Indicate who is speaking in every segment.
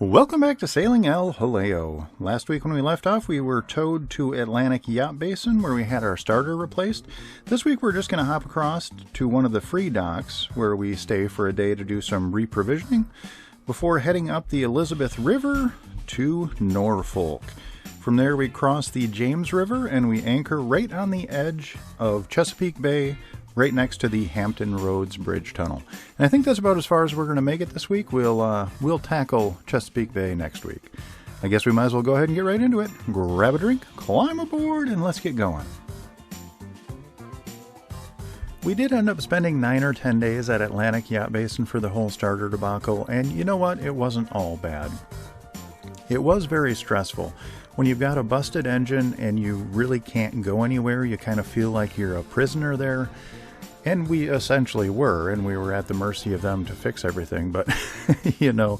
Speaker 1: Welcome back to Sailing El Jaleo. Last week when we left off, we were towed to Atlantic Yacht Basin where we had our starter replaced. This week we're just going to hop across to one of the free docks where we stay for a day to do some reprovisioning before heading up the Elizabeth River to Norfolk. From there we cross the James River and we anchor right on the edge of Chesapeake Bay, right next to the Hampton Roads Bridge Tunnel. And I think that's about as far as we're going to make it this week. We'll tackle Chesapeake Bay next week. I guess we might as well go ahead and get right into it. Grab a drink, climb aboard, and let's get going. We did end up spending 9 or 10 days at Atlantic Yacht Basin for the whole starter debacle, and you know what? It wasn't all bad. It was very stressful. When you've got a busted engine and you really can't go anywhere, you kind of feel like you're a prisoner there. And we essentially were, and we were at the mercy of them to fix everything. But, you know,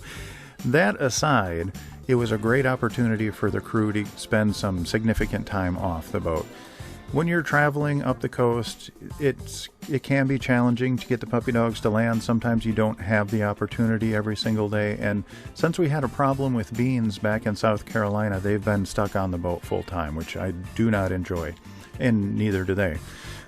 Speaker 1: that aside, it was a great opportunity for the crew to spend some significant time off the boat. When you're traveling up the coast, it can be challenging to get the puppy dogs to land. Sometimes you don't have the opportunity every single day. And since we had a problem with Beans back in South Carolina, they've been stuck on the boat full time, which I do not enjoy, and neither do they.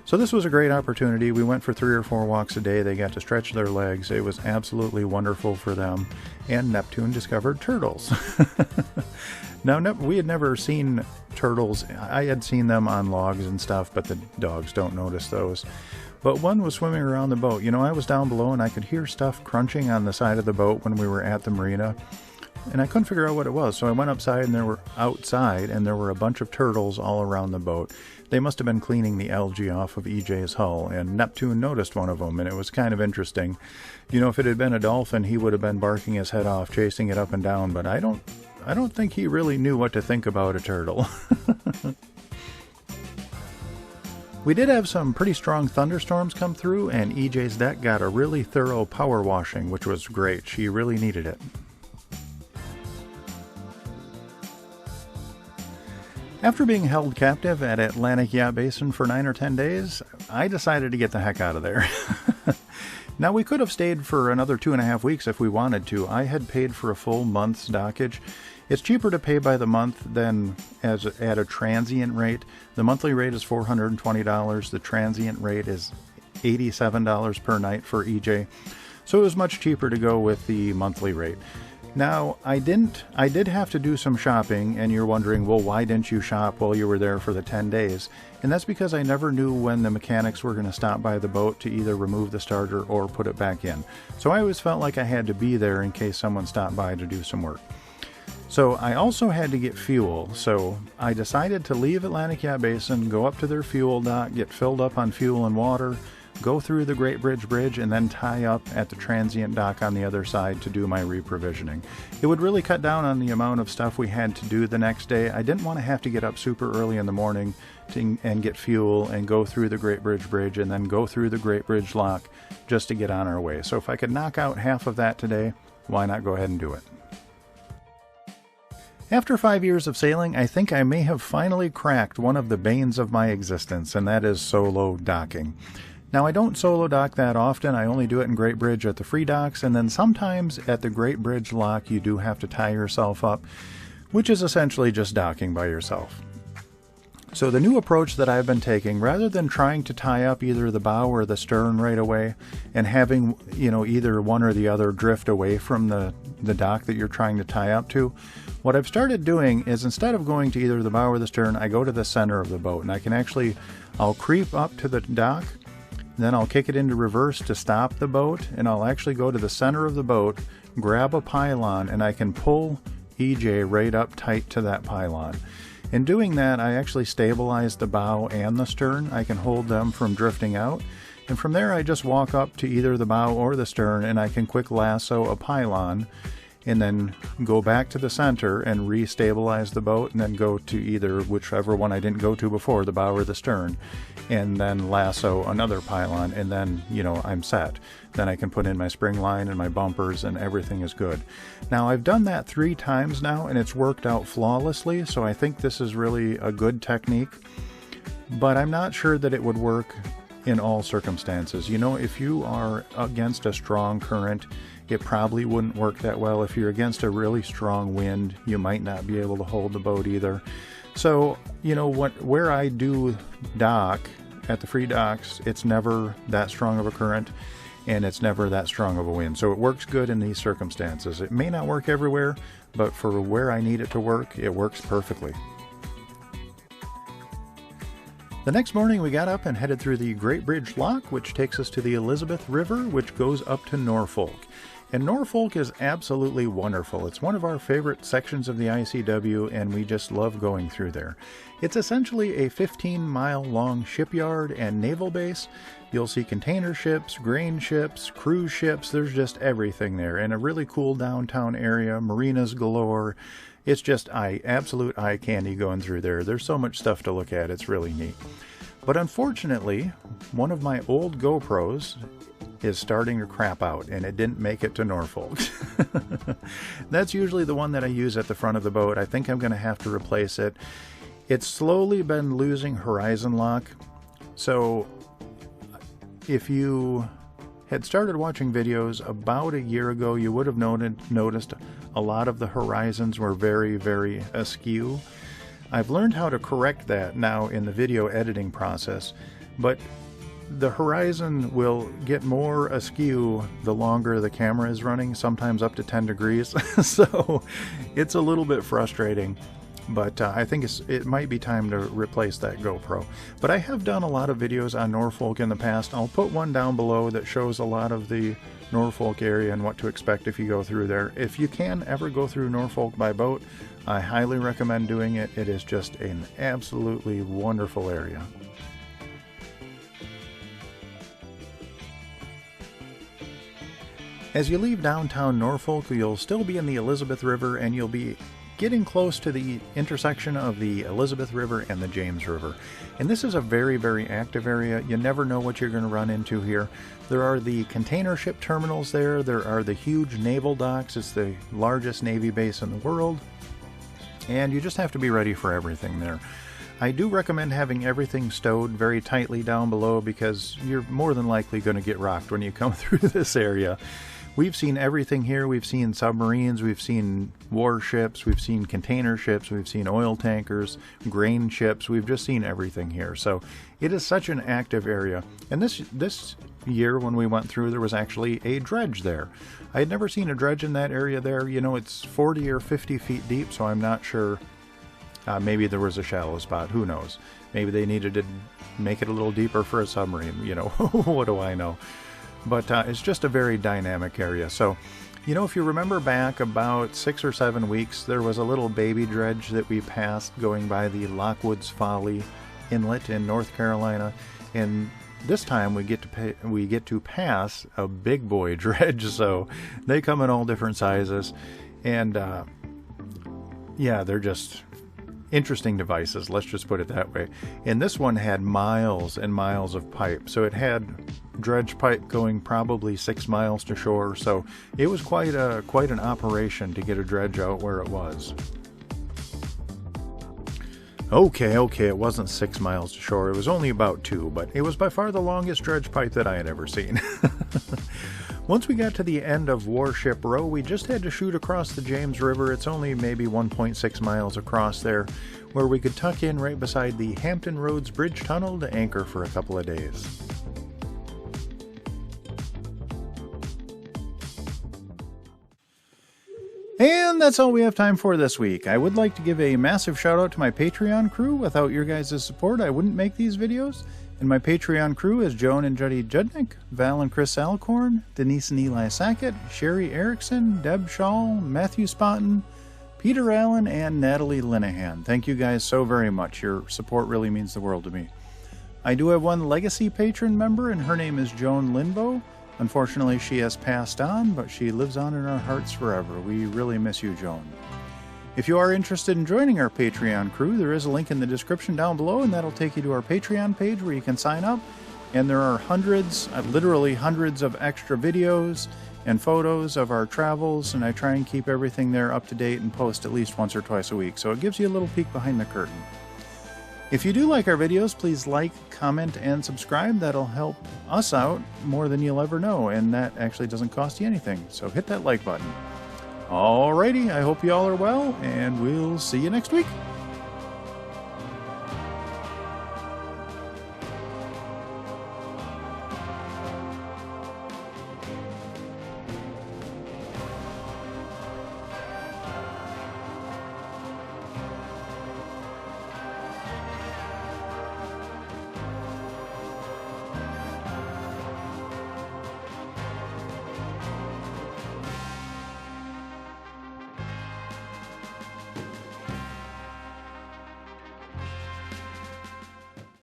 Speaker 1: So this was a great opportunity. We went for 3 or 4 walks a day. They got to stretch their legs. It was absolutely wonderful for them. And Neptune discovered turtles. Now, we had never seen turtles. I had seen them on logs and stuff, but the dogs don't notice those. But one was swimming around the boat. You know, I was down below and I could hear stuff crunching on the side of the boat when we were at the marina. And I couldn't figure out what it was. So I went outside and there were a bunch of turtles all around the boat. They must have been cleaning the algae off of EJ's hull, and Neptune noticed one of them, and it was kind of interesting. You know, if it had been a dolphin, he would have been barking his head off, chasing it up and down, but I don't think he really knew what to think about a turtle. We did have some pretty strong thunderstorms come through, and EJ's deck got a really thorough power washing, which was great. She really needed it. After being held captive at Atlantic Yacht Basin for 9 or 10 days, I decided to get the heck out of there. Now, we could have stayed for another 2.5 weeks if we wanted to. I had paid for a full month's dockage. It's cheaper to pay by the month than at a transient rate. The monthly rate is $420. The transient rate is $87 per night for EJ. So it was much cheaper to go with the monthly rate. Now, I did have to do some shopping, and you're wondering, well, why didn't you shop while you were there for the 10 days? And that's because I never knew when the mechanics were going to stop by the boat to either remove the starter or put it back in. So I always felt like I had to be there in case someone stopped by to do some work. So I also had to get fuel, so I decided to leave Atlantic Yacht Basin, go up to their fuel dock, get filled up on fuel and water, go through the Great Bridge, and then tie up at the transient dock on the other side to do my reprovisioning. It would really cut down on the amount of stuff we had to do the next day. I didn't want to have to get up super early in the morning and get fuel and go through the Great Bridge and then go through the Great Bridge Lock just to get on our way. So if I could knock out half of that today, why not go ahead and do it? After 5 years of sailing, I think I may have finally cracked one of the banes of my existence, and that is solo docking. Now, I don't solo dock that often. I only do it in Great Bridge at the free docks, and then sometimes at the Great Bridge Lock you do have to tie yourself up, which is essentially just docking by yourself. So the new approach that I've been taking, rather than trying to tie up either the bow or the stern right away and having, you know, either one or the other drift away from the dock that you're trying to tie up to, what I've started doing is instead of going to either the bow or the stern, I go to the center of the boat, and I'll creep up to the dock. Then I'll kick it into reverse to stop the boat, and I'll actually go to the center of the boat, grab a pylon, and I can pull EJ right up tight to that pylon. In doing that, I actually stabilize the bow and the stern. I can hold them from drifting out. And from there, I just walk up to either the bow or the stern, and I can quick lasso a pylon, and then go back to the center and re-stabilize the boat, and then go to either whichever one I didn't go to before, the bow or the stern, and then lasso another pylon, and then, you know, I'm set. Then I can put in my spring line and my bumpers, and everything is good. Now, I've done that 3 times now, and it's worked out flawlessly, so I think this is really a good technique, but I'm not sure that it would work in all circumstances. You know, if you are against a strong current, it probably wouldn't work that well. If you're against a really strong wind, you might not be able to hold the boat either. So, you know, where I do dock at the free docks, it's never that strong of a current, and it's never that strong of a wind. So it works good in these circumstances. It may not work everywhere, but for where I need it to work, it works perfectly. The next morning we got up and headed through the Great Bridge Lock, which takes us to the Elizabeth River, which goes up to Norfolk. And Norfolk is absolutely wonderful. It's one of our favorite sections of the ICW, and we just love going through there. It's essentially a 15-mile long shipyard and naval base. You'll see container ships, grain ships, cruise ships. There's just everything there, and a really cool downtown area, marinas galore. It's just absolute eye candy going through there. There's so much stuff to look at. It's really neat. But unfortunately, one of my old GoPros is starting to crap out, and it didn't make it to Norfolk. That's usually the one that I use at the front of the boat. I think I'm going to have to replace it. It's slowly been losing horizon lock. So if you had started watching videos about a year ago, you would have noticed a lot of the horizons were very, very askew. I've learned how to correct that now in the video editing process, but the horizon will get more askew the longer the camera is running, sometimes up to 10 degrees. So it's a little bit frustrating, but I think it might be time to replace that GoPro. But I have done a lot of videos on Norfolk in the past. I'll put one down below that shows a lot of the Norfolk area and what to expect if you go through there. If you can ever go through Norfolk by boat, I highly recommend doing it. It is just an absolutely wonderful area. As you leave downtown Norfolk, you'll still be in the Elizabeth River, and you'll be getting close to the intersection of the Elizabeth River and the James River. And this is a very, very active area. You never know what you're going to run into here. There are the container ship terminals there. There are the huge naval docks. It's the largest Navy base in the world. And you just have to be ready for everything there. I do recommend having everything stowed very tightly down below, because you're more than likely going to get rocked when you come through this area. We've seen everything here. We've seen submarines, we've seen warships, we've seen container ships, we've seen oil tankers, grain ships. We've just seen everything here. So it is such an active area. And this year when we went through, there was actually a dredge there. I had never seen a dredge in that area there. You know, it's 40 or 50 feet deep, so I'm not sure. Maybe there was a shallow spot. Who knows? Maybe they needed to make it a little deeper for a submarine. You know, what do I know? But it's just a very dynamic area. So, you know, if you remember back about 6 or 7 weeks, there was a little baby dredge that we passed going by the Lockwood's Folly Inlet in North Carolina. And this time we get to pass a big boy dredge. So they come in all different sizes. And yeah, they're just interesting devices, let's just put it that way. And this one had miles and miles of pipe. So it had dredge pipe going probably 6 miles to shore. So it was quite an operation to get a dredge out where it was. Okay, it wasn't 6 miles to shore. It was only about 2, but it was by far the longest dredge pipe that I had ever seen. Once we got to the end of Warship Row, we just had to shoot across the James River. It's only maybe 1.6 miles across there, where we could tuck in right beside the Hampton Roads Bridge Tunnel to anchor for a couple of days. And that's all we have time for this week. I would like to give a massive shout out to my Patreon crew. Without your guys' support, I wouldn't make these videos. And my Patreon crew is Joan and Juddy Judnick, Val and Chris Alcorn, Denise and Eli Sackett, Sherry Erickson, Deb Shaw, Matthew Spotton, Peter Allen, and Natalie Linehan. Thank you guys so very much. Your support really means the world to me. I do have one legacy patron member, and her name is Joan Linbo. Unfortunately, she has passed on, but she lives on in our hearts forever. We really miss you, Joan. If you are interested in joining our Patreon crew, there is a link in the description down below, and that'll take you to our Patreon page where you can sign up. And there are hundreds, literally hundreds of extra videos and photos of our travels, and I try and keep everything there up to date and post at least once or twice a week. So it gives you a little peek behind the curtain. If you do like our videos, please like, comment, and subscribe. That'll help us out more than you'll ever know, and that actually doesn't cost you anything. So hit that like button. Alrighty, I hope you all are well, and we'll see you next week.